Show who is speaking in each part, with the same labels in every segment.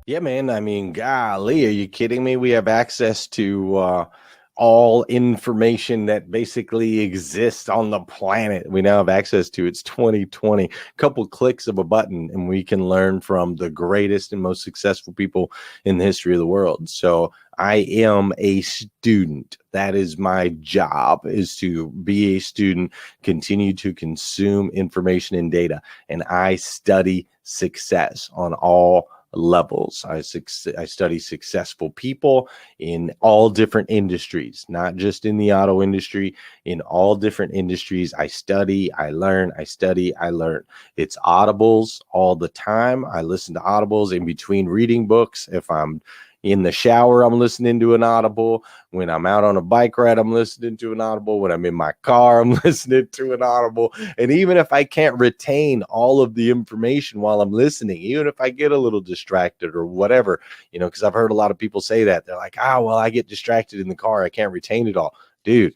Speaker 1: Yeah, man. I mean, golly, are you kidding me? We have access to all information that basically exists on the planet. We now have access to. It's 2020. Couple clicks of a button, and we can learn from the greatest and most successful people in the history of the world. So I am a student. That is my job, is to be a student, continue to consume information and data, and I study success on all levels. I study successful people in all different industries, not just in the auto industry, in all different industries. I study, I learn, I study, I learn. It's audibles all the time. I listen to audibles in between reading books. If I'm in the shower, I'm listening to an audible. When I'm out on a bike ride, I'm listening to an audible. When I'm in my car, I'm listening to an audible. And even if I can't retain all of the information while I'm listening, even if I get a little distracted or whatever, because I've heard a lot of people say that. They're like, well, I get distracted in the car. I can't retain it all. Dude,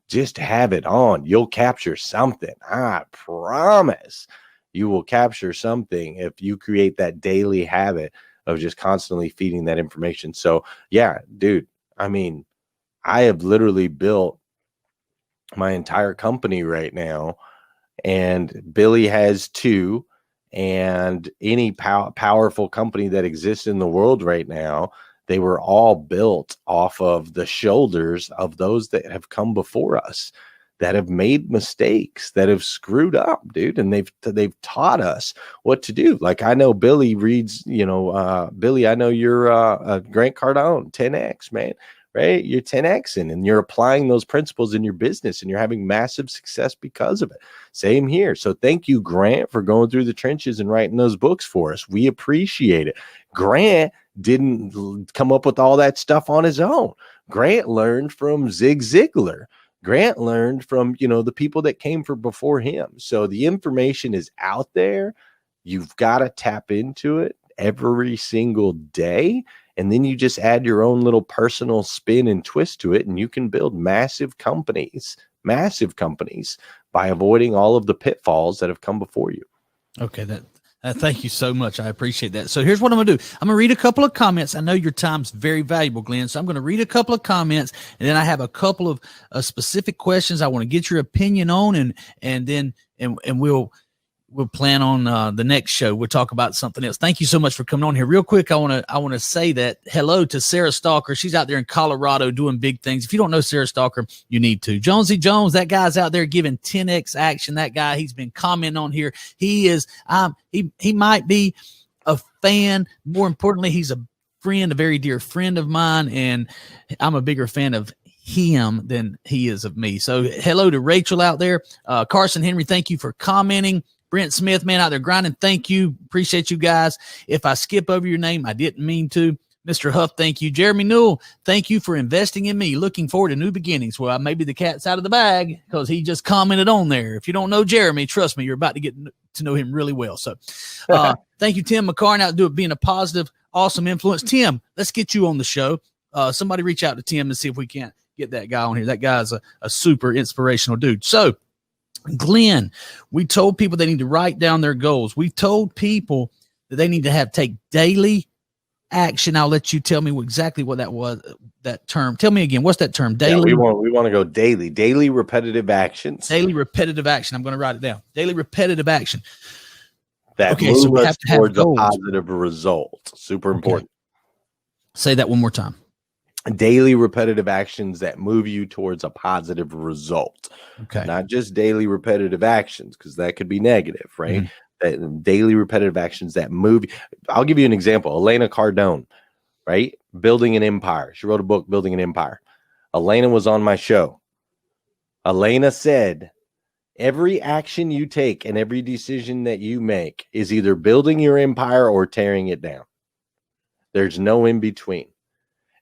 Speaker 1: just have it on. You'll capture something. I promise you will capture something if you create that daily habit of just constantly feeding that information. So yeah, dude, I mean, I have literally built my entire company right now, and Billy has too, and any powerful company that exists in the world right now, they were all built off of the shoulders of those that have come before us, that have made mistakes, that have screwed up, dude. And they've taught us what to do. Like, I know Billy reads, Billy, I know you're a Grant Cardone, 10X, man, right? You're 10Xing and you're applying those principles in your business, and you're having massive success because of it. Same here. So thank you, Grant, for going through the trenches and writing those books for us. We appreciate it. Grant didn't come up with all that stuff on his own. Grant learned from Zig Ziglar. Grant learned from, the people that came from before him. So the information is out there. You've got to tap into it every single day. And then you just add your own little personal spin and twist to it. And you can build massive companies by avoiding all of the pitfalls that have come before you.
Speaker 2: Okay. Thank you so much. I appreciate that. So here's what I'm going to do. I'm going to read a couple of comments. I know your time's very valuable, Glenn. So I'm going to read a couple of comments, and then I have a couple of specific questions I want to get your opinion on, and then we'll plan on the next show. We'll talk about something else. Thank you so much for coming on here. Real quick, I want to say that hello to Sarah Stalker. She's out there in Colorado doing big things. If you don't know Sarah Stalker, you need to. Jonesy Jones, that guy's out there giving 10X action. That guy, he's been commenting on here. He is he might be a fan. More importantly, he's a friend, a very dear friend of mine, and I'm a bigger fan of him than he is of me. So hello to Rachel out there. Carson Henry, thank you for commenting. Brent Smith, man, out there grinding. Thank you. Appreciate you guys. If I skip over your name, I didn't mean to. Mr. Huff, thank you. Jeremy Newell, thank you for investing in me. Looking forward to new beginnings. Well, maybe the cat's out of the bag because he just commented on there. If you don't know Jeremy, trust me, you're about to get to know him really well. So thank you, Tim McCarn, out being a positive, awesome influence. Tim, let's get you on the show. Somebody reach out to Tim and see if we can't get that guy on here. That guy's a super inspirational dude. So, Glenn, we told people they need to write down their goals. We told people that they need to take daily action. I'll let you tell me exactly what that was, that term. Tell me again, what's that term? Daily.
Speaker 1: Yeah, we want to go daily repetitive actions.
Speaker 2: Daily repetitive action. I'm going to write it down. Daily repetitive action.
Speaker 1: That move us towards a positive result. Super important.
Speaker 2: Say that one more time.
Speaker 1: Daily repetitive actions that move you towards a positive result.
Speaker 2: Okay.
Speaker 1: Not just daily repetitive actions, because that could be negative, right? Mm-hmm. That daily repetitive actions that move. I'll give you an example. Elena Cardone, right? Building an empire. She wrote a book, Building an Empire. Elena was on my show. Elena said, every action you take and every decision that you make is either building your empire or tearing it down. There's no in between.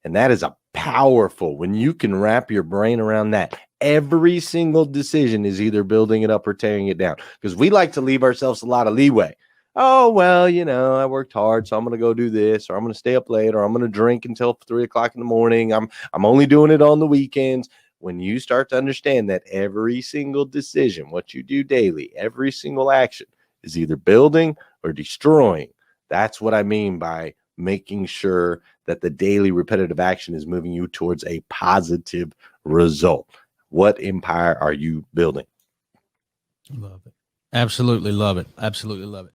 Speaker 1: And that is a powerful, when you can wrap your brain around that. Every single decision is either building it up or tearing it down. Because we like to leave ourselves a lot of leeway. Oh, well, I worked hard, so I'm going to go do this, or I'm going to stay up late, or I'm going to drink until 3 o'clock in the morning. I'm only doing it on the weekends. When you start to understand that every single decision, what you do daily, every single action is either building or destroying. That's what I mean by making sure that the daily repetitive action is moving you towards a positive result. What empire are you building?
Speaker 2: Love it. Absolutely love it. Absolutely love it.